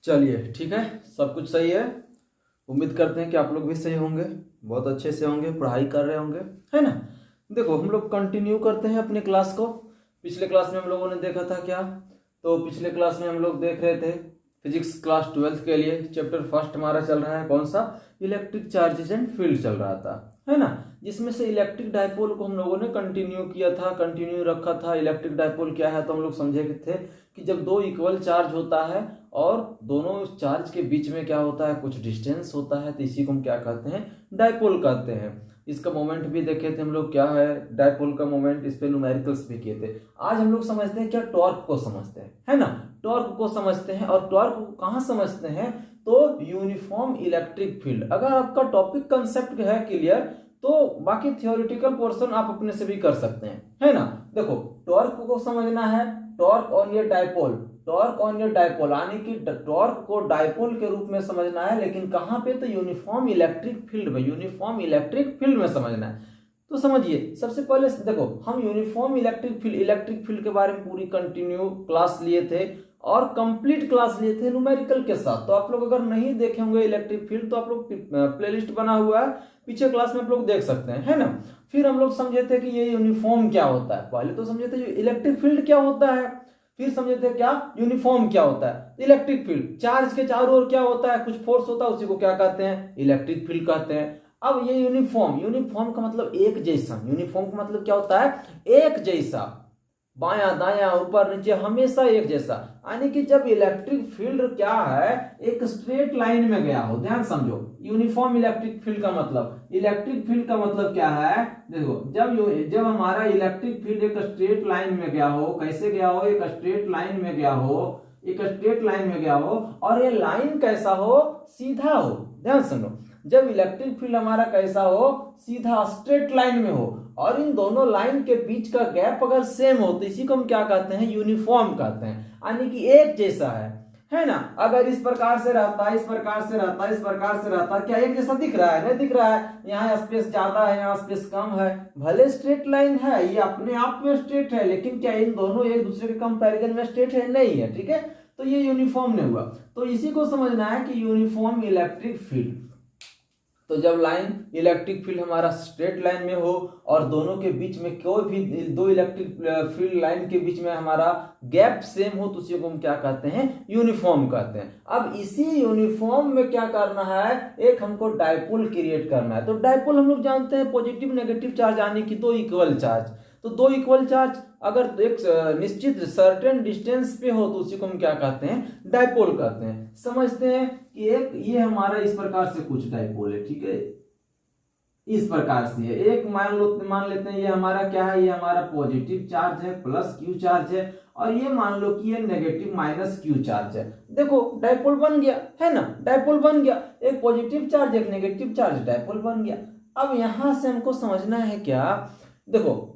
चलिए ठीक है, सब कुछ सही है। उम्मीद करते हैं कि आप लोग भी सही होंगे, बहुत अच्छे से होंगे, पढ़ाई कर रहे होंगे, है ना। देखो हम लोग कंटिन्यू करते हैं अपने क्लास को। पिछले क्लास में हम लोगों ने देखा था क्या, तो पिछले क्लास में हम लोग देख रहे थे फिजिक्स क्लास 12th के लिए चैप्टर फर्स्ट हमारा चल रहा है कौन सा, इलेक्ट्रिक चार्जेस एंड फील्ड चल रहा था, है ना। जिसमें से इलेक्ट्रिक डायपोल को हम लोगों ने कंटिन्यू किया था, कंटिन्यू रखा था। इलेक्ट्रिक डायपोल क्या है तो हम लोग समझे थे कि जब दो इक्वल चार्ज होता है और दोनों चार्ज के बीच में क्या होता है, कुछ डिस्टेंस होता है, तो इसी को हम क्या कहते हैं, डायपोल कहते हैं। इसका मोमेंट भी देखे थे हम लोग, क्या है डायपोल का मोमेंट, इस पे न्यूमेरिकल्स भी किए थे। आज हम लोग समझते हैं क्या, टॉर्क को समझते हैं, है ना। टॉर्क को समझते हैं, और टॉर्क को कहाँ समझते हैं, तो यूनिफॉर्म इलेक्ट्रिक फील्ड। अगर आपका टॉपिक कंसेप्ट है क्लियर तो बाकी थियोरिटिकल पोर्शन आप अपने से भी कर सकते हैं, है ना। देखो टॉर्क को समझना है, टॉर्क ऑन ये डायपोल, टॉर्क ऑन ये डायपोल, यानी कि टॉर्क को डायपोल के रूप में समझना है, लेकिन कहां पे, तो यूनिफॉर्म इलेक्ट्रिक फील्ड में, यूनिफॉर्म इलेक्ट्रिक फील्ड में समझना है। तो समझिए सबसे पहले देखो, हम यूनिफॉर्म इलेक्ट्रिक फील्ड के बारे में पूरी कंटिन्यू क्लास लिए थे और कंप्लीट क्लास लिए थे न्यूमेरिकल के साथ। तो आप लोग अगर नहीं देखे होंगे इलेक्ट्रिक फील्ड तो आप लोग प्लेलिस्ट बना हुआ है, पीछे क्लास में आप लोग देख सकते हैं, है ना। फिर हम लोग समझे थे कि ये यूनिफॉर्म क्या होता है, पहले तो समझे थे इलेक्ट्रिक फील्ड क्या होता है, फिर समझे थे क्या यूनिफॉर्म क्या होता है। इलेक्ट्रिक फील्ड, चार्ज के चारों ओर क्या होता है, कुछ फोर्स होता है, उसी को क्या कहते हैं, इलेक्ट्रिक फील्ड कहते हैं। अब ये यूनिफॉर्म, यूनिफॉर्म का मतलब एक जैसा, यूनिफॉर्म का मतलब क्या होता है, एक जैसा, बायां दायां ऊपर नीचे हमेशा एक जैसा। यानी कि जब इलेक्ट्रिक फील्ड क्या है, एक स्ट्रेट लाइन में गया हो, ध्यान समझो। यूनिफॉर्म इलेक्ट्रिक फील्ड का मतलब, इलेक्ट्रिक फील्ड का मतलब क्या है, देखो जब हमारा इलेक्ट्रिक फील्ड एक स्ट्रेट लाइन में गया हो, कैसे गया हो, एक स्ट्रेट लाइन में गया हो, एक स्ट्रेट लाइन में गया हो, और ये लाइन कैसा हो, सीधा हो। ध्यान सुनो, जब इलेक्ट्रिक फील्ड हमारा कैसा हो, सीधा स्ट्रेट लाइन में हो, और इन दोनों लाइन के बीच का गैप अगर सेम हो, तो इसी को हम क्या कहते हैं, यूनिफॉर्म कहते हैं, यानी कि एक जैसा है ना। अगर इस प्रकार से रहता है, इस प्रकार से रहता है, इस प्रकार से रहता है, क्या एक जैसा दिख रहा है, नहीं दिख रहा है। यहाँ स्पेस ज्यादा है, यहाँ स्पेस कम है, भले स्ट्रेट लाइन है, ये अपने आप में स्ट्रेट है, लेकिन क्या इन दोनों एक दूसरे के कंपैरिजन में स्ट्रेट है, नहीं है, ठीक है। तो ये यूनिफॉर्म नहीं हुआ, तो इसी को समझना है कि यूनिफॉर्म इलेक्ट्रिक फील्ड। तो जब लाइन इलेक्ट्रिक फील्ड हमारा स्ट्रेट लाइन में हो और दोनों के बीच में कोई भी दो इलेक्ट्रिक फील्ड लाइन के बीच में हमारा गैप सेम हो, तो उसी को हम क्या कहते हैं, यूनिफॉर्म कहते हैं। अब इसी यूनिफॉर्म में क्या करना है, एक हमको डायपोल क्रिएट करना है। तो डायपोल हम लोग जानते हैं पॉजिटिव नेगेटिव चार्ज, यानी कि दो इक्वल चार्ज। तो दो इक्वल चार्ज अगर एक निश्चित सर्टेन डिस्टेंस पे हो, तो उसी को हम क्या कहते हैं, डायपोल कहते हैं। समझते हैं कि एक ये हमारा इस प्रकार से कुछ डायपोल है, ठीक है, इस प्रकार से है। एक मान लेते हैं ये हमारा क्या है, ये हमारा पॉजिटिव चार्ज है, प्लस क्यू चार्ज है, और ये मान लो कि ये नेगेटिव माइनस क्यू चार्ज है। देखो डायपोल बन गया, है ना, डायपोल बन गया, एक पॉजिटिव चार्ज एक नेगेटिव चार्ज, डायपोल बन गया। अब यहां से हमको समझना है क्या, देखो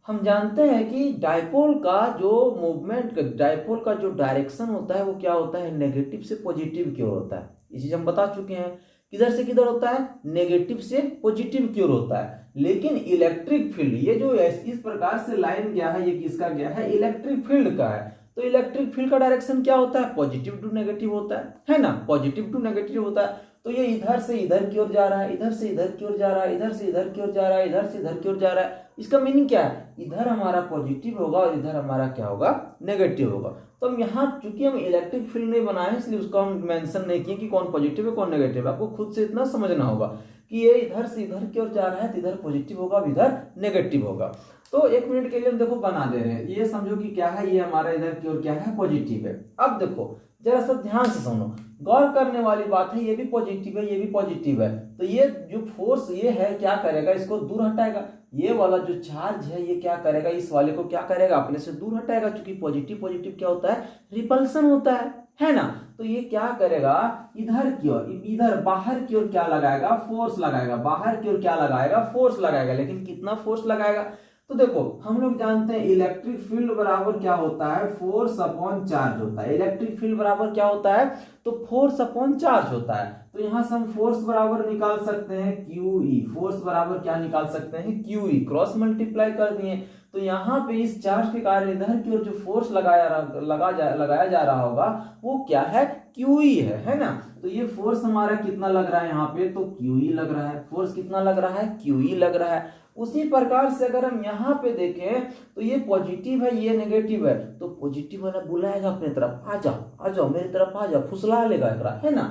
हम जानते हैं कि डायपोल का जो मूवमेंट, डायपोल का जो डायरेक्शन होता है वो क्या होता है, नेगेटिव से पॉजिटिव की ओर होता है। ये चीज हम बता चुके हैं, किधर से किधर होता है, नेगेटिव से पॉजिटिव की ओर होता है। लेकिन इलेक्ट्रिक फील्ड, ये जो इस प्रकार से लाइन गया है, ये किसका गया है, इलेक्ट्रिक फील्ड का है। तो इलेक्ट्रिक फील्ड का डायरेक्शन क्या होता है, पॉजिटिव टू नेगेटिव होता है ना, पॉजिटिव टू नेगेटिव होता है। तो ये इधर से इधर की ओर जा रहा है, इधर से इधर की ओर जा रहा है, इधर से इधर की ओर जा रहा है, इधर से इधर की ओर जा रहा है। इसका मीनिंग क्या है, इधर हमारा पॉजिटिव होगा और इधर हमारा क्या होगा, नेगेटिव होगा। तो हम यहाँ चूंकि हम इलेक्ट्रिक फील्ड नहीं बनाए, इसलिए उसको हम मेंशन नहीं किए कि कौन पॉजिटिव है कौन नेगेटिव है। आपको खुद से इतना समझना होगा कि ये इधर से इधर की ओर जा रहा है, तो इधर पॉजिटिव होगा, इधर नेगेटिव होगा। तो एक मिनट के लिए हम देखो बना दे रहे हैं, ये समझो कि क्या है, ये हमारा इधर की ओर क्या है, पॉजिटिव है। अब देखो जरा सा ध्यान से सुनो, गौर करने वाली बात है, ये भी पॉजिटिव है, ये भी पॉजिटिव है। तो ये जो फोर्स ये है क्या करेगा, इसको दूर हटाएगा। ये वाला जो चार्ज है ये क्या करेगा, इस वाले को क्या करेगा, अपने से दूर हटाएगा, क्योंकि पॉजिटिव पॉजिटिव क्या होता है, रिपल्सन होता है ना। तो ये क्या करेगा, इधर की ओर, इधर बाहर की ओर क्या लगाएगा, फोर्स लगाएगा, बाहर की ओर क्या लगाएगा, फोर्स लगाएगा। लेकिन कितना फोर्स लगाएगा, तो देखो हम लोग जानते हैं इलेक्ट्रिक फील्ड बराबर क्या होता है, फोर्स अपॉन चार्ज होता है। इलेक्ट्रिक फील्ड बराबर क्या होता है, तो फोर्स अपॉन चार्ज होता है। तो यहां से हम फोर्स बराबर निकाल सकते हैं क्यू ई, फोर्स बराबर क्या निकाल सकते हैं, क्यू ई, क्रॉस मल्टीप्लाई कर दिए तो यहाँ पे इस चार्ज के कारण इधर की ओर जो फोर्स लगाया जा रहा होगा वो क्या है, QE है ना। तो ये फोर्स हमारा कितना लग रहा है यहाँ पे, तो QE लग रहा है। फोर्स कितना लग रहा है, QE लग रहा है। उसी प्रकार से अगर हम यहाँ पे देखें तो ये पॉजिटिव है, ये नेगेटिव है, तो पॉजिटिव वाला बुलाएगा अपने तरफ, आ जाओ मेरी तरफ आ जाओ, फुसला लेगा एकरा, है ना,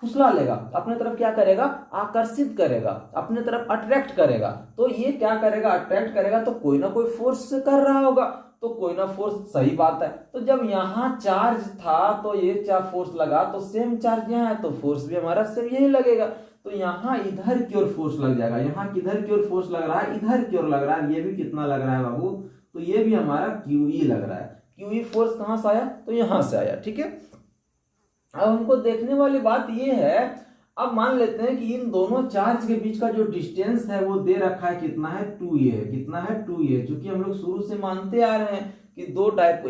फुसला लेगा अपने तरफ, क्या करेगा, आकर्षित करेगा, अपने तरफ अट्रैक्ट करेगा। तो ये क्या करेगा, अट्रैक्ट करेगा, तो कोई ना कोई फोर्स से कर रहा होगा, तो कोई ना फोर्स, सही बात है। तो जब यहाँ चार्ज था तो ये फोर्स लगा, तो सेम चार्ज यहाँ है तो फोर्स भी हमारा सेम यही लगेगा। तो यहाँ इधर की ओर फोर्स लग जाएगा, यहाँ किधर की ओर फोर्स लग रहा है, इधर की ओर लग रहा है। ये भी कितना लग रहा है बाबू, तो ये भी हमारा QE लग रहा है। QE फोर्स कहाँ से आया, तो यहाँ से आया, ठीक है। अब हमको देखने वाली बात ये है, अब मान लेते हैं कि इन दोनों चार्ज के बीच का जो डिस्टेंस है वो दे रखा है, कितना है, 2a है। कितना है, 2a, क्योंकि हम लोग शुरू से मानते आ रहे हैं कि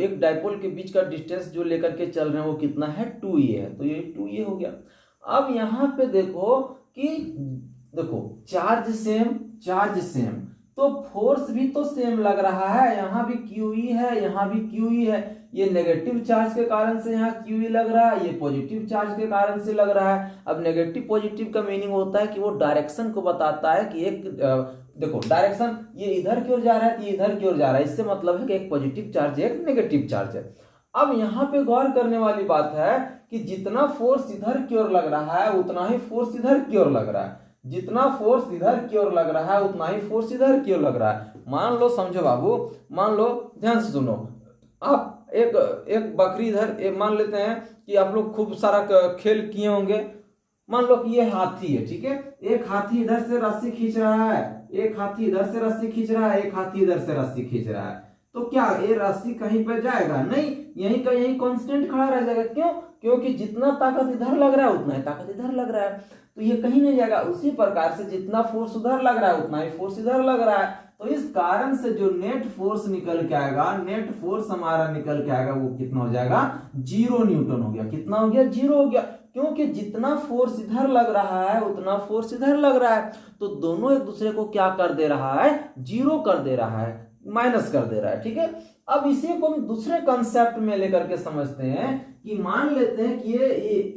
एक डायपोल के बीच का डिस्टेंस जो लेकर के चल रहे हैं वो कितना है, 2a है। तो ये 2a हो गया। अब यहाँ पे देखो कि चार्ज सेम, तो फोर्स भी तो सेम लग रहा है, यहाँ भी QE है, यहाँ भी QE है। ये नेगेटिव चार्ज के कारण से यहाँ QE लग रहा है, ये पॉजिटिव चार्ज के कारण से लग रहा है। अब नेगेटिव पॉजिटिव का मीनिंग होता है कि वो डायरेक्शन को बताता है कि एक डायरेक्शन ये इधर की ओर जा रहा है तो ये इधर की ओर जा रहा है, इससे मतलब है कि एक पॉजिटिव चार्ज है, एक नेगेटिव चार्ज है। अब यहाँ पे गौर करने वाली बात है कि जितना फोर्स इधर की ओर लग रहा है उतना ही फोर्स इधर की ओर लग रहा है, जितना फोर्स इधर की ओर लग रहा है उतना ही फोर्स इधर की ओर लग रहा है। मान लो, समझो बाबू, मान लो, ध्यान से सुनो, आप एक बकरी इधर, मान लेते हैं कि आप लोग खूब सारा खेल किए होंगे। मान लो कि ये हाथी है, ठीक है, एक हाथी इधर से रस्सी खींच रहा है, एक हाथी इधर से रस्सी खींच रहा है, एक हाथी इधर से रस्सी खींच रहा है। तो क्या ये रस्सी कहीं पर जाएगा, नहीं, यहीं का यहीं कांस्टेंट खड़ा रह जाएगा। क्यों, क्योंकि जितना ताकत इधर लग रहा है उतना ही ताकत इधर लग रहा है, तो ये कहीं नहीं जाएगा। उसी प्रकार से जितना फोर्स उधर लग रहा है उतना ही फोर्स इधर लग रहा है। तो इस कारण से जो नेट फोर्स निकल के आएगा, नेट फोर्स हमारा निकल के आएगा, वो कितना हो जाएगा, 0 न्यूटन हो गया। कितना हो गया, 0 हो गया, क्योंकि जितना फोर्स इधर लग रहा है उतना फोर्स इधर लग रहा है। तो दोनों एक दूसरे को क्या कर दे रहा है, 0 कर दे रहा है, माइनस कर दे रहा है, ठीक है। अब इसी को हम दूसरे कंसेप्ट में लेकर के समझते हैं कि मान लेते हैं कि ये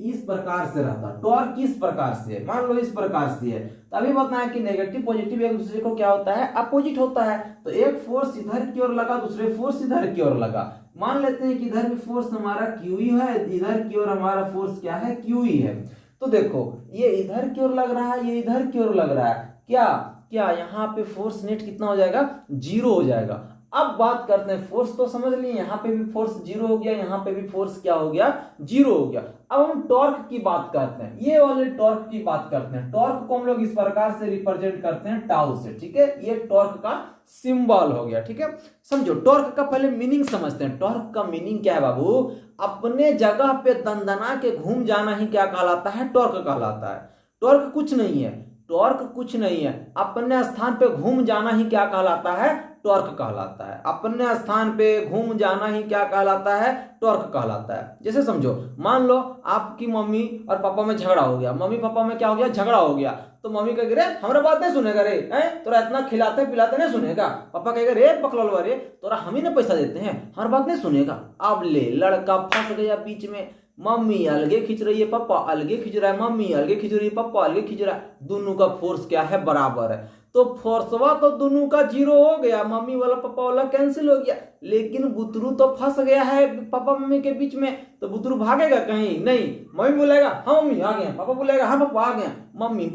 इस प्रकार से रहता, टॉर्क इस प्रकार से है, मान लो इस प्रकार से है। तभी बताया कि नेगेटिव पॉजिटिव एक दूसरे को क्या होता है, अपोजिट होता है। तो एक फोर्स इधर की ओर लगा, दूसरे फोर्स इधर की ओर लगा। मान लेते हैं कि इधर भी फोर्स हमारा QE है, इधर की ओर हमारा फोर्स क्या है, QE है। तो देखो ये इधर की ओर लग रहा है, ये इधर की ओर लग रहा है, क्या यहाँ पे फोर्स नेट कितना हो जाएगा, 0 हो जाएगा। अब बात करते हैं, फोर्स तो समझ लिए, यहाँ पे भी फोर्स 0 हो गया, यहाँ पे भी फोर्स क्या हो गया, 0 हो गया। अब हम टॉर्क की बात करते हैं, ये वाले टॉर्क की बात करते हैं। टॉर्क को हम लोग इस प्रकार से रिप्रेजेंट करते हैं, टाउ से, ठीक है। ये टॉर्क का सिंबल हो गया, ठीक है। समझो, टॉर्क का पहले मीनिंग समझते हैं। टॉर्क का मीनिंग क्या है बाबू, अपने जगह पे दंदना के घूम जाना ही क्या कहलाता है, टॉर्क कहलाता है। टॉर्क कुछ नहीं है, टॉर्क कुछ नहीं है, अपने स्थान पे घूम जाना ही क्या कहलाता है, टॉर्क कहलाता है। अपने स्थान पे घूम जाना ही क्या कहलाता है, टॉर्क कहलाता है। जैसे समझो, मान लो आपकी मम्मी और पापा में झगड़ा हो गया, मम्मी पापा में क्या हो गया, झगड़ा हो गया। तो मम्मी कहेगी, रे हमारा बात नहीं सुनेगा, रे तोरा इतना खिलाते पिलाते नहीं सुनेगा। पापा कहेगा, रे पकड़वा रे, तोरा हम ही ना पैसा देते हैं, हमारी बात नहीं सुनेगा। अब ले लड़का फंस गया बीच में, मम्मी अलगे खींच रही है, पापा अलगे खींच रहा है, मम्मी अलगे खींच रही है, पापा अलगे खींच रहा है। दोनों का फोर्स क्या है, बराबर है। तो फोर्सवा तो दोनों का 0 हो गया, मम्मी वाला पापा वाला कैंसिल हो गया। लेकिन बुतरू तो फंस गया है पापा मम्मी के बीच में, तो बुतरू भागेगा कहीं नहीं। मम्मी बोलेगा हाँ मम्मी आ गए, पापा बोलेगा हाँ पापा आ गए, मम्मी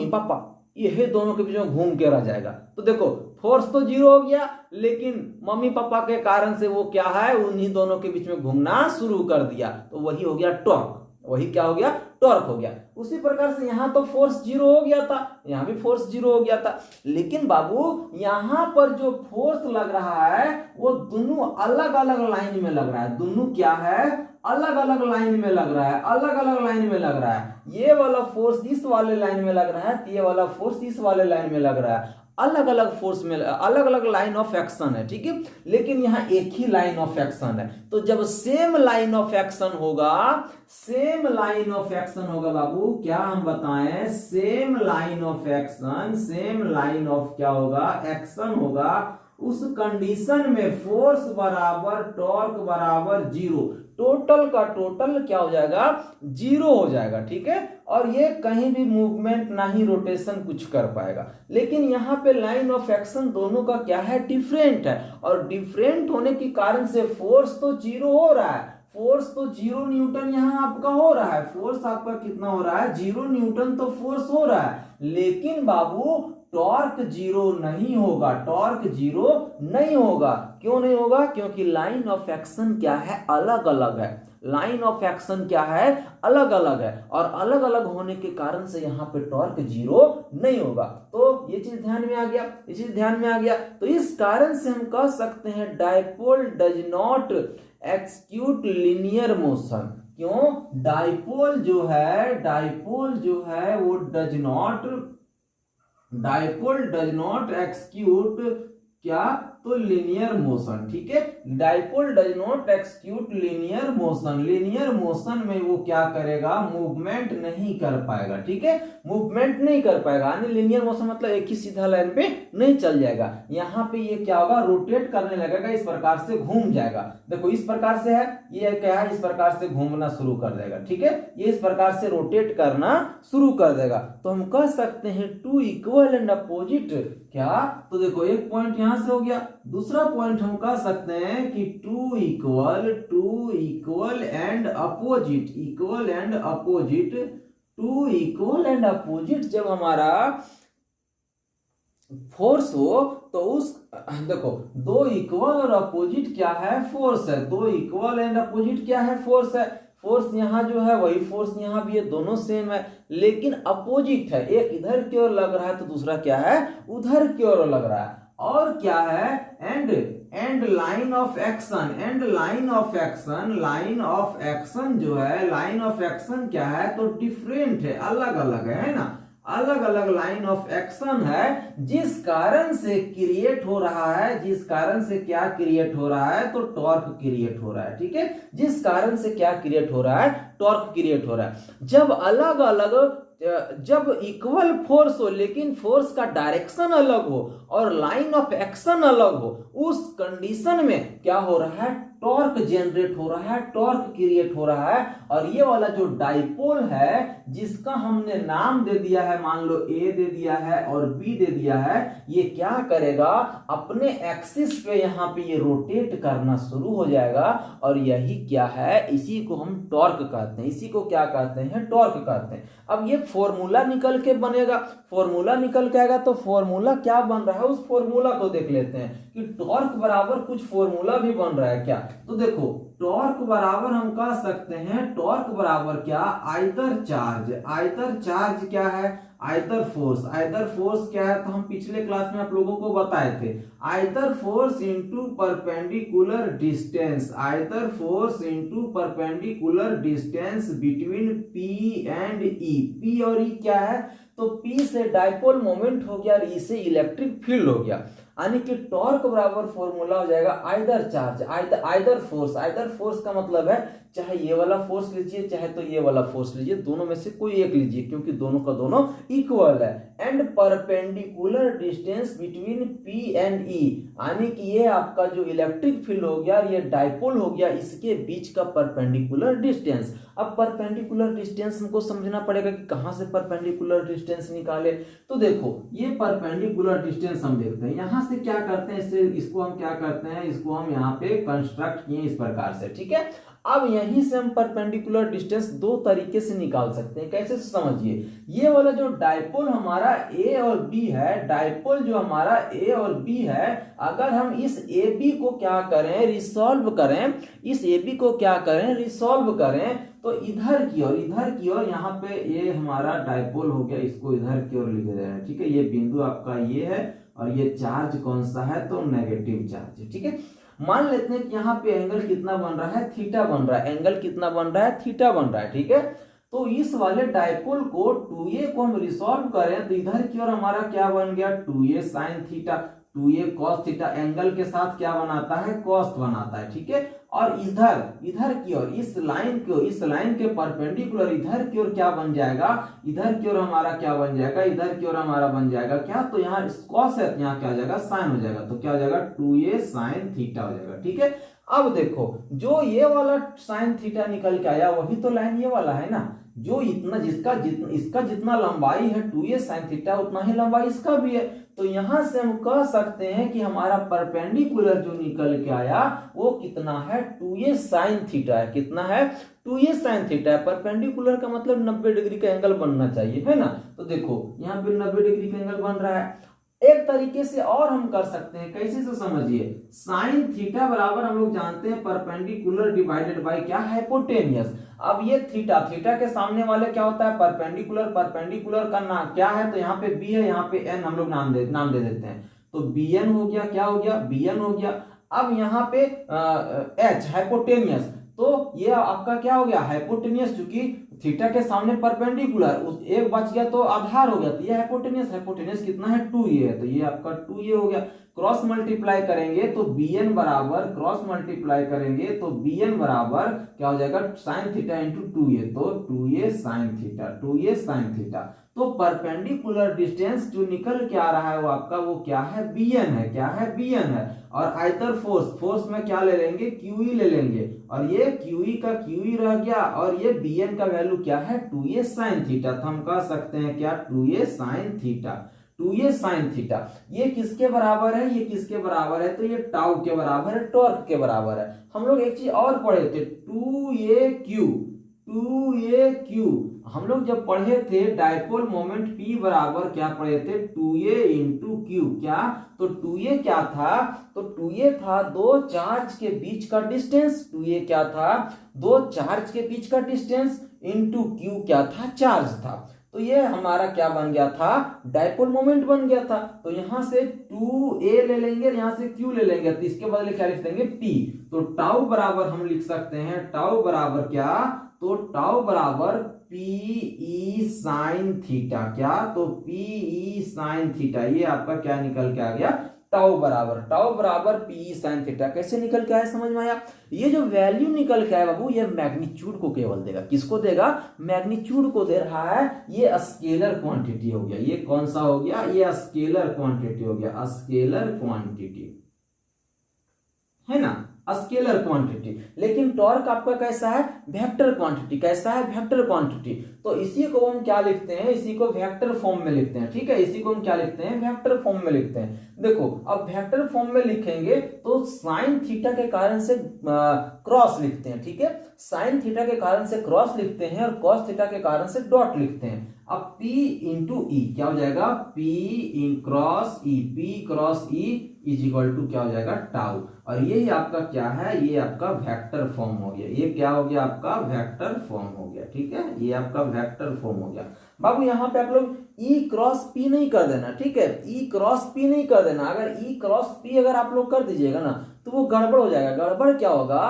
पापा, ये दोनों के बीच में घूम के रह जाएगा। तो देखो फोर्स तो 0 हो गया, लेकिन मम्मी पापा के कारण से वो क्या है, उन्हीं दोनों के बीच में घूमना शुरू कर दिया। तो वही हो गया टॉर्क, वही क्या हो गया, टॉर्क हो गया। उसी प्रकार से यहाँ तो फोर्स 0 हो गया था, यहाँ भी फोर्स 0 हो गया था। लेकिन बाबू यहाँ पर जो फोर्स लग रहा है वो दोनों अलग अलग लाइन में लग रहा है। दोनों क्या है, अलग अलग लाइन में लग रहा है, अलग अलग लाइन में लग रहा है। ये वाला फोर्स इस वाले लाइन में लग रहा है, ये वाला फोर्स इस वाले लाइन में लग रहा है। अलग अलग फोर्स में अलग अलग लाइन ऑफ एक्शन है, ठीक है। लेकिन यहाँ एक ही लाइन ऑफ एक्शन है। तो जब सेम लाइन ऑफ एक्शन होगा, सेम लाइन ऑफ एक्शन होगा बाबू, क्या हम बताएं, same line of action, same line of क्या होगा, एक्शन होगा, उस कंडीशन में फोर्स बराबर टॉर्क बराबर जीरो, टोटल का टोटल क्या हो जाएगा, जीरो हो जाएगा। ठीक है, और ये कहीं भी मूवमेंट ना ही रोटेशन कुछ कर पाएगा। लेकिन यहाँ पे लाइन ऑफ एक्शन दोनों का क्या है, डिफरेंट है, और डिफरेंट होने के कारण से फोर्स तो जीरो हो रहा है, फोर्स तो 0 न्यूटन यहाँ आपका हो रहा है, फोर्स आपका कितना हो रहा है, 0 न्यूटन तो फोर्स हो रहा है। लेकिन बाबू टॉर्क जीरो नहीं होगा, टॉर्क जीरो नहीं होगा। क्यों नहीं होगा, क्योंकि लाइन ऑफ एक्शन क्या है, अलग अलग है। लाइन ऑफ एक्शन क्या है, अलग अलग है, और अलग अलग होने के कारण से यहाँ पे टॉर्क जीरो नहीं होगा। तो ये चीज ध्यान में आ गया, ये चीज ध्यान में आ गया। तो इस कारण से हम कह सकते हैं dipole does not execute linear motion. क्यों, डायपोल जो है वो डायपोल डज नॉट एक्सिक्यूट क्या, तो लीनियर मोशन। ठीक है, dipole does not execute linear motion, linear motion में वो क्या करेगा, मूवमेंट नहीं कर पाएगा। ठीक है, मूवमेंट नहीं कर पाएगा, यानी लीनियर मोशन मतलब एक ही सीधा लाइन पे नहीं चल जाएगा। यहाँ पे ये क्या होगा, रोटेट करने लगेगा, इस प्रकार से घूम जाएगा। देखो इस प्रकार से है, ये क्या है, इस प्रकार से घूमना शुरू कर देगा। ठीक है, ये इस प्रकार से रोटेट करना शुरू कर देगा। तो हम कह सकते हैं टू इक्वल एंड अपोजिट क्या, तो देखो एक पॉइंट यहां से हो गया, दूसरा पॉइंट हम कह सकते हैं कि two equal and opposite, two equal and opposite जब हमारा फोर्स हो तो उस देखो दो इक्वल और अपोजिट क्या है, फोर्स है। दो इक्वल एंड अपोजिट क्या है, फोर्स है। फोर्स यहाँ जो है वही फोर्स यहाँ भी है, दोनों सेम है, लेकिन अपोजिट है, एक इधर की ओर लग रहा है तो दूसरा क्या है, उधर की ओर लग रहा है। और क्या है, and line of action, line of action जो है, लाइन ऑफ एक्शन क्या है, तो डिफरेंट है, अलग अलग है ना, अलग अलग लाइन ऑफ एक्शन है, जिस कारण से क्रिएट हो रहा है, जिस कारण से क्या क्रिएट हो रहा है, तो टॉर्क क्रिएट हो रहा है। ठीक है, जिस कारण से क्या क्रिएट हो रहा है, टॉर्क क्रिएट हो रहा है। जब अलग अलग, जब इक्वल फोर्स हो लेकिन फोर्स का डायरेक्शन अलग हो और लाइन ऑफ एक्शन अलग हो, उस कंडीशन में क्या हो रहा है, टॉर्क जनरेट हो रहा है, टॉर्क क्रिएट हो रहा है। और ये वाला जो डाइपोल है, जिसका हमने नाम दे दिया है, मान लो ए दे दिया है और बी दे दिया है, ये क्या करेगा, अपने एक्सिस पे यहाँ पे ये रोटेट करना शुरू हो जाएगा। और यही क्या है, इसी को हम टॉर्क कहते हैं, इसी को क्या कहते हैं, टॉर्क कहते हैं। अब ये फॉर्मूला निकल के बनेगा, फॉर्मूला निकल के आएगा, तो फॉर्मूला क्या बन रहा है, उस फॉर्मूला को देख लेते हैं कि टॉर्क बराबर कुछ फॉर्मूला भी बन रहा है क्या। तो देखो टॉर्क बराबर हम कह सकते हैं, टॉर्क बराबर क्या, आइदर चार्ज क्या है, आइदर फोर्स क्या है, तो हम पिछले क्लास में आप लोगों को बताए थे, either force into perpendicular distance, either force into perpendicular distance between P and E. P और ई क्या है, तो पी से डाइपोल मोमेंट हो गया और ई से इलेक्ट्रिक फील्ड हो गया, यानी कि टॉर्क बराबर फॉर्मूला हो जाएगा आइदर चार्ज, आइदर फोर्स का मतलब है चाहे ये वाला फोर्स लीजिए चाहे तो ये वाला फोर्स लीजिए, दोनों में से कोई एक लीजिए क्योंकि दोनों का दोनों इक्वल है। And perpendicular distance between P and E, यानी कि ये आपका जो इलेक्ट्रिक फील्ड हो गया, ये डाइपोल हो गया, इसके बीच का परपेंडिकुलर डिस्टेंस। अब परपेंडिकुलर डिस्टेंस हमको समझना पड़ेगा कि कहां से परपेंडिकुलर डिस्टेंस निकाले। तो देखो ये परपेंडिकुलर डिस्टेंस हम देखते हैं, यहां से क्या करते हैं, इसको हम क्या करते हैं, इसको हम यहाँ पे कंस्ट्रक्ट किए इस प्रकार से। ठीक है, अब यहीं से हम परपेंडिकुलर डिस्टेंस दो तरीके से निकाल सकते हैं। कैसे समझिए, ये वाला जो डाइपोल हमारा ए और बी है, डाइपोल जो हमारा ए और बी है, अगर हम इस ए बी को क्या करें, रिसॉल्व करें, इस ए बी को क्या करें, रिसॉल्व करें, तो इधर की ओर यहाँ पे ये हमारा डाइपोल हो गया, इसको इधर की ओर लिख रहे हैं। ठीक है, ये बिंदु आपका ये है और ये चार्ज कौन सा है, तो नेगेटिव चार्ज है। ठीक है, मान लेते हैं कि यहाँ पे एंगल कितना बन रहा है, थीटा बन रहा है, एंगल कितना बन रहा है, थीटा बन रहा है। ठीक है, तो इस वाले डाइपोल को 2a को हम रिसॉल्व करें तो इधर की ओर हमारा क्या बन गया, 2a sin theta. 2a cos theta angle के साथ क्या बनाता है, कॉस बनाता है, ठीक है। और इधर की ओर इस लाइन के परपेंडिकुलर इधर की ओर क्या बन जाएगा, इधर की ओर हमारा क्या बन जाएगा, इधर की ओर हमारा बन जाएगा क्या, तो यहाँ कॉस है, यहाँ क्या हो जाएगा, साइन हो जाएगा, तो क्या हो जाएगा 2a sin थीटा हो जाएगा, ठीक है। अब देखो जो ये वाला साइन थीटा निकल के आया वही तो लाइन ये वाला है ना, जो इसका जितना लंबाई है 2a sin थीटा उतना ही लंबाई इसका भी है। तो यहां से हम कह सकते हैं कि हमारा परपेंडिकुलर जो निकल के आया वो कितना है, 2a sin थीटा है। कितना है, 2a sin थीटा है। परपेंडिकुलर का मतलब 90 डिग्री का एंगल बनना चाहिए, है ना। तो देखो यहाँ पे 90 डिग्री का एंगल बन रहा है। एक तरीके से और हम कर सकते हैं, कैसे से समझिए, साइन थीटा बराबर हम लोग जानते हैं परपेंडिकुलर डिवाइडेड बाय क्या, हाइपोटेनियस। अब ये थीटा के सामने वाले क्या होता है, परपेंडिकुलर का नाम क्या है, तो यहाँ पे बी है, यहाँ पे एन हम लोग नाम दे देते हैं। तो बी एन हो गया, क्या हो गया, बी एन हो गया। अब यहाँ पे एच हाइपोटेनियस, तो ये आपका क्या हो गया, हाइपोटेनियस, चूंकि थीटा के सामने परपेंडिकुलर उस एक बच गया तो आधार हो गया, तो ये हाइपोटेनियस कितना है, 2a है, तो ये आपका 2a हो गया। क्रॉस मल्टीप्लाई करेंगे तो bn बराबर, क्रॉस मल्टीप्लाई करेंगे तो bn बराबर क्या हो जाएगा, साइन थीटा इंटू 2a, तो 2a sin थीटा। तो परपेंडिकुलर डिस्टेंस जो निकल के आ रहा है वो आपका वो क्या है, bn है। और आइदर फोर्स में क्या ले लेंगे, QE ले लेंगे, और ये QE का QE रह गया, और ये bn का वैल्यू क्या है, 2a sin थीटा। तो हम कह सकते हैं क्या, 2a sin थीटा। ये किसके बराबर है, ये किसके बराबर है, तो ये टाउ के बराबर है, टॉर्क के बराबर है। हम लोग एक चीज और पढ़े थे, 2a हम लोग जब पढ़े थे डाइपोल मोमेंट P बराबर क्या पढ़े थे, 2a इंटू क्यू, क्या, तो 2a क्या था, तो 2a था दो चार्ज के बीच का डिस्टेंस, 2a क्या था, दो चार्ज के बीच का डिस्टेंस, इंटू क्यू क्या था, चार्ज था। तो ये हमारा क्या बन गया था, डाइपोल मोमेंट बन गया था। तो यहां से 2a ले लेंगे, यहां से q ले लेंगे, तो इसके बदले क्या लिख देंगे, p। तो टाउ बराबर हम लिख सकते हैं, टाउ बराबर क्या, तो टाउ बराबर PE sin थीटा, क्या, तो PE sin थीटा। ये आपका क्या निकल के आ गया, टाउ बराबर PE sin थीटा। कैसे निकल के आया, समझ में आया। ये जो वैल्यू निकल के आया बाबू, ये मैग्नीट्यूड को केवल देगा, किसको देगा, मैग्नीट्यूड को दे रहा है। ये स्केलर क्वांटिटी हो गया, ये कौन सा हो गया, ये स्केलर क्वांटिटी हो गया, स्केलर क्वांटिटी है ना, स्केलर क्वांटिटी। लेकिन टॉर्क आपका कैसा है, वेक्टर क्वांटिटी। कैसा है, वेक्टर क्वांटिटी। तो इसी को हम क्या लिखते हैं, इसी को वेक्टर फॉर्म में लिखते हैं, ठीक है। इसी को हम क्या लिखते हैं, वेक्टर फॉर्म में लिखते हैं। देखो अब वेक्टर फॉर्म में लिखेंगे तो साइन थीटा के कारण से क्रॉस लिखते हैं, ठीक है। साइन थीटा के कारण से क्रॉस लिखते हैं और कॉस थीटा के कारण से डॉट लिखते हैं। अब P इंटू ई क्या हो जाएगा, P cross E is equal to क्या हो जाएगा, टाउ। और ये आपका क्या है, ये आपका वेक्टर फॉर्म हो गया। ये क्या हो गया, आपका वेक्टर फॉर्म हो गया, ठीक है। ये आपका वेक्टर फॉर्म हो गया। बाबू यहाँ पे आप लोग E क्रॉस P नहीं कर देना, ठीक है। E क्रॉस P नहीं कर देना। अगर E क्रॉस P अगर आप लोग कर दीजिएगा ना तो वो गड़बड़ हो जाएगा। गड़बड़ क्या होगा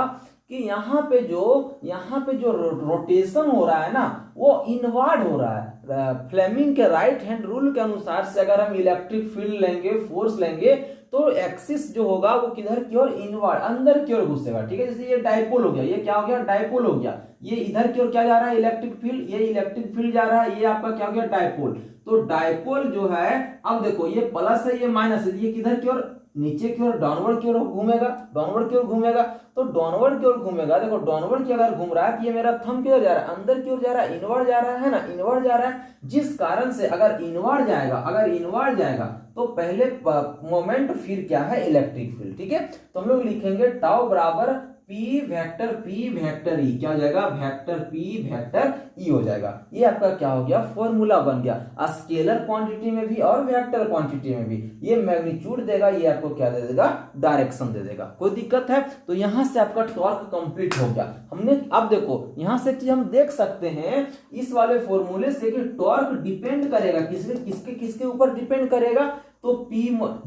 कि यहाँ पे जो रोटेशन हो रहा है ना वो इनवर्ड हो रहा है। फ्लेमिंग के राइट हैंड रूल के अनुसार से अगर हम इलेक्ट्रिक फील्ड लेंगे, फोर्स लेंगे, तो एक्सिस जो होगा वो किधर की ओर, इनवर्ड, अंदर की ओर घुसेगा, ठीक है। जैसे ये डाइपोल हो गया, ये क्या हो गया, डाइपोल हो गया। ये इधर की ओर क्या जा रहा है, इलेक्ट्रिक फील्ड, ये इलेक्ट्रिक फील्ड जा रहा है, ये आपका क्या हो गया, डाइपोल। तो डाइपोल जो है, अब देखो ये प्लस है, ये माइनस है, ये किधर की ओर, नीचे की ओर, डाउनवर्ड की ओर घूमेगा, तो डाउनवर्ड की ओर घूमेगा। देखो डाउनवर्ड की अगर घूम रहा है तो ये मेरा थंब किधर जा रहा है, अंदर की ओर जा रहा है, इनवर्ड जा रहा है ना, इनवर्ड जा रहा है। जिस कारण से अगर इनवर्ड जाएगा तो पहले मोमेंट, फिर क्या है, इलेक्ट्रिक फील्ड, ठीक है। तो हम लोग लिखेंगे टाउ बराबर P वेक्टर E, क्या हो जाएगा, वेक्टर P वेक्टर E हो जाएगा। ये आपका क्या हो गया, फॉर्मूला बन गया। स्केलर क्वांटिटी में भी और वेक्टर क्वांटिटी में भी ये मैग्नीट्यूड देगा, ये आपको क्या दे देगा, डायरेक्शन दे देगा। कोई दिक्कत है, तो यहां से आपका टॉर्क कंप्लीट हो गया। हमने अब देखो यहां से एक चीज हम देख सकते हैं इस वाले फॉर्मूले से कि टॉर्क डिपेंड करेगा किसके ऊपर डिपेंड करेगा, तो P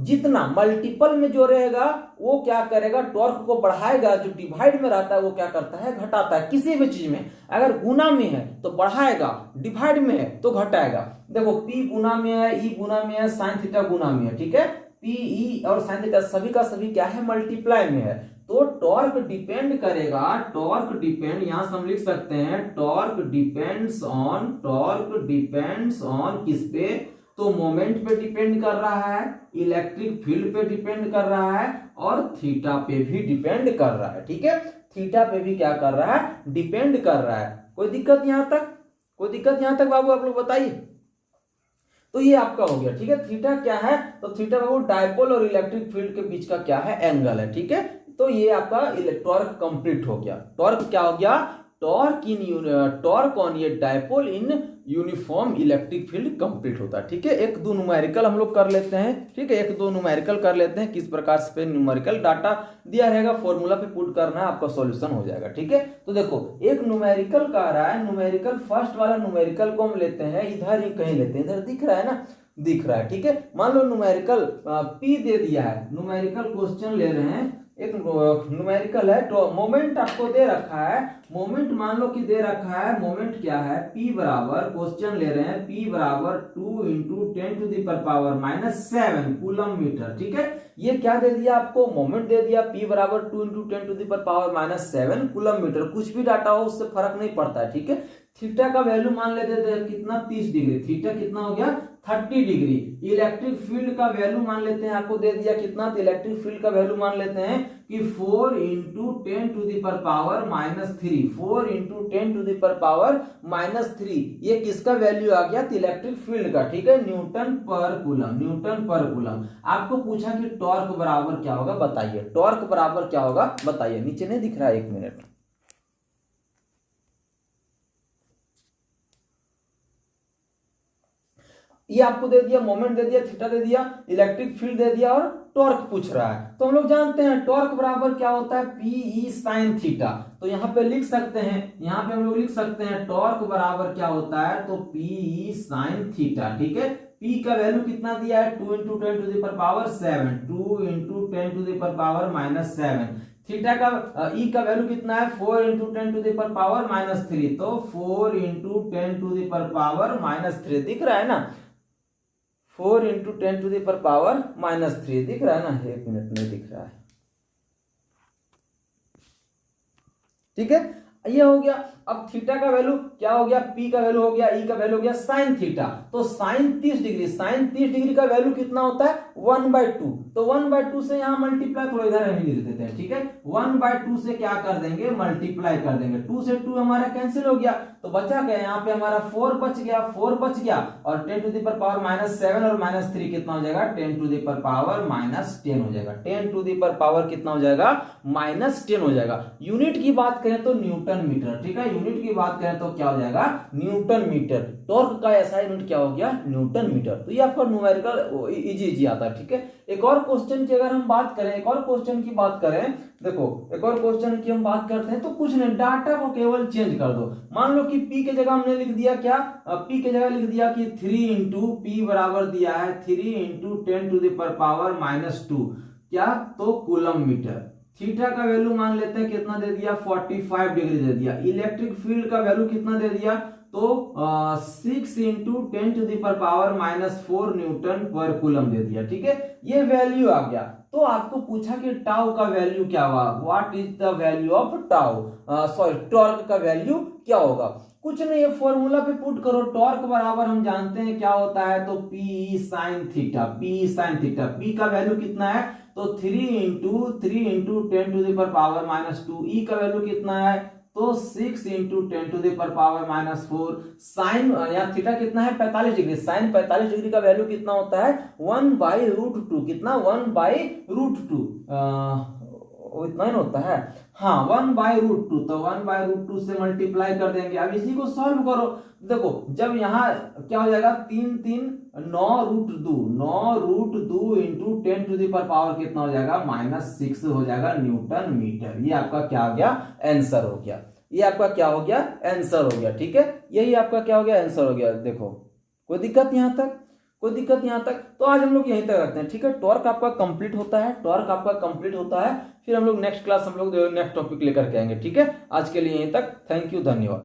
जितना मल्टीपल में जो रहेगा वो क्या करेगा, टॉर्क को बढ़ाएगा। जो डिवाइड में रहता है वो क्या करता है, घटाता है। किसी भी चीज में अगर गुना में है तो बढ़ाएगा, डिवाइड में है तो घटाएगा। देखो P गुना में है, E गुना में है, साइन थीटा गुना में है, ठीक है। पीई और साइन थीटा सभी का सभी क्या है, मल्टीप्लाई में है। तो टॉर्क डिपेंड करेगा, टॉर्क डिपेंड, यहां से हम लिख सकते हैं टॉर्क डिपेंड्स ऑन किस पे, तो मोमेंट पे डिपेंड कर रहा है, इलेक्ट्रिक फील्ड पे डिपेंड कर रहा है और थीटा पे भी डिपेंड कर रहा है। ठीक है, थीटा पे भी क्या कर रहा है, डिपेंड कर रहा है। कोई दिक्कत यहां तक, कोई दिक्कत यहां तक बाबू, आप लोग बताइए। तो ये आपका हो गया। ठीक है, थीटा क्या है, तो थीटा बाबू डायपोल और इलेक्ट्रिक फील्ड के बीच का क्या है, एंगल है। ठीक है, तो ये आपका टॉर्क कंप्लीट हो गया। टॉर्क क्या हो गया, टॉर्क ऑन ये dipole in uniform electric field complete होता है। ठीक है, एक दो न्यूमेरिकल हम लोग कर लेते हैं। ठीक है, एक दो न्यूमेरिकल कर लेते हैं, किस प्रकार से न्यूमेरिकल डाटा दिया रहेगा, फॉर्मूला पे पुट करना है, आपका सॉल्यूशन हो जाएगा। ठीक है, तो देखो एक न्यूमेरिकल कह रहा है, न्यूमेरिकल फर्स्ट वाला न्यूमेरिकल को हम लेते हैं, इधर ही कहीं लेते हैं, इधर दिख रहा है ना, दिख रहा है। ठीक है, मान लो न्यूमेरिकल पी दे दिया है, न्यूमेरिकल क्वेश्चन ले रहे हैं, एक न्यूमेरिकल है, तो मोमेंट आपको दे रखा है, मोमेंट मान लो कि दे रखा है, मोमेंट क्या है, P बराबर, क्वेश्चन ले रहे हैं P बराबर 2 × 10⁻⁻⁷ कूलम मीटर। ठीक है, ये क्या दे दिया आपको, मोमेंट दे दिया, P बराबर 2 × 10⁻⁷ कूलम मीटर। कुछ भी डाटा हो उससे फर्क नहीं पड़ता है। ठीक है, थीटा का वैल्यू मान लेते थे कितना, 30 डिग्री, थीटा कितना हो गया, 30 डिग्री। इलेक्ट्रिक फील्ड का वैल्यू मान लेते हैं, आपको दे दिया कितना, तो इलेक्ट्रिक फील्ड का वैल्यू मान लेते हैं कि 4 × 10⁻⁻3, 4 × 10⁻⁻3, ये किसका वैल्यू आ गया, तो इलेक्ट्रिक फील्ड का। ठीक है, न्यूटन पर कूलम, न्यूटन पर कूलम। आपको पूछा कि टॉर्क बराबर क्या होगा, बताइए, टॉर्क बराबर क्या होगा बताइए, नीचे नहीं दिख रहा है, 1 मिनट। ये आपको दे दिया, मोमेंट दे दिया, थीटा दे दिया, इलेक्ट्रिक फील्ड दे दिया और टॉर्क पूछ रहा है। तो हम लोग जानते हैं टॉर्क बराबर क्या होता है, पीई साइन थीटा। तो यहाँ पे लिख सकते हैं, यहाँ पे हम लोग लिख सकते हैं टॉर्क बराबर क्या होता है, तो पीई साइन थीटा। ठीक है, पी का वैल्यू कितना दिया है, 2 × 10⁻⁷, 2 × 10⁻⁻7। थीटा का ई का वैल्यू कितना है, 4 × 10⁻⁻3, तो 4 × 10⁻⁻3 दिख रहा है ना, 4 × 10⁻⁻3 दिख रहा है ना, 1 मिनट नहीं दिख रहा है। ठीक है, ये हो गया। अब थीटा का वैल्यू क्या हो गया, पी का वैल्यू हो गया, ई का वैल्यू हो गया साइन थीटा। तो साइन 30 डिग्री, साइन 30 डिग्री का वैल्यू कितना होता है, 1/2। तो 1/2 से यहां मल्टीप्लाई, थोड़ा इधर हम लिख देते हैं। ठीक है, 1/2 से क्या कर देंगे, मल्टीप्लाई कर देंगे, 2 से 2 हमारा कैंसिल हो गया, तो बचा क्या, यहाँ पे हमारा 4 बच गया, 4 बच गया, और 10⁻⁻7 और -3 कितना हो जाएगा, 10⁻⁻10 हो जाएगा, 10⁻ कितना हो जाएगा, -10 हो जाएगा। यूनिट की बात करें तो न्यूटन मीटर। ठीक है, यूनिट की बात करें तो क्या हो जाएगा, न्यूटन मीटर। टॉर्क का ऐसा यूनिट क्या हो गया, न्यूटन मीटर। तो ये आपका न्यूमेरिकल इजी आता है। ठीक है, एक और क्वेश्चन की अगर हम बात करें, एक और क्वेश्चन की बात करें, देखो एक और क्वेश्चन की हम बात करते हैं, तो कुछ नहीं, डाटा को केवल चेंज कर दो। मान लो कि P के जगह हमने लिख दिया क्या, P के जगह लिख दिया कि 3 × P बराबर दिया है 3 × 10⁻⁻2, क्या, तो कूलम मीटर। थीटा का वैल्यू मान लेते हैं कितना दे दिया, 45 डिग्री दे दिया। इलेक्ट्रिक फील्ड का वैल्यू कितना दे दिया, तो 6 × 10⁻⁻4 न्यूटन पर कूलम दे दिया। ठीक है, ये वैल्यू आ गया। तो आपको पूछा कि टाउ का वैल्यू क्या हुआ, what is the value of tau, sorry torque का वैल्यू क्या होगा। कुछ नहीं, ये फॉर्मूला पे पुट करो, टॉर्क बराबर हम जानते हैं क्या होता है, तो P sine theta, P sine theta. P का वैल्यू कितना है, तो 3 × 10⁻⁻2। ई का वैल्यू कितना है, तो 6 × 10⁻⁴। साइन या थीटा कितना है, 45 डिग्री। साइन 45 डिग्री का वैल्यू कितना होता है, 1/√2। कितना, 1/√2, इतना ही होता है, हाँ 1/√2। तो 1/√2 से मल्टीप्लाई कर देंगे। अब इसी को सॉल्व करो, देखो जब यहाँ क्या हो जाएगा, 3 3 9√2, 9√2 × 10⁻⁻ कितना हो जाएगा, -6 हो जाएगा न्यूटन मीटर। ये आपका क्या हो गया, आंसर हो गया। ये आपका क्या हो गया, आंसर हो गया। ठीक है, यही आपका क्या हो गया, आंसर हो गया। देखो कोई दिक्कत यहाँ तक, कोई दिक्कत यहाँ तक। तो आज हम लोग यहीं तक रखते हैं। ठीक है, टॉर्क आपका कंप्लीट होता है, टॉर्क आपका कंप्लीट होता है। फिर हम लोग नेक्स्ट क्लास हम लोग नेक्स्ट टॉपिक लेकर के आएंगे। ठीक है, आज के लिए यहीं तक। थैंक यू, धन्यवाद।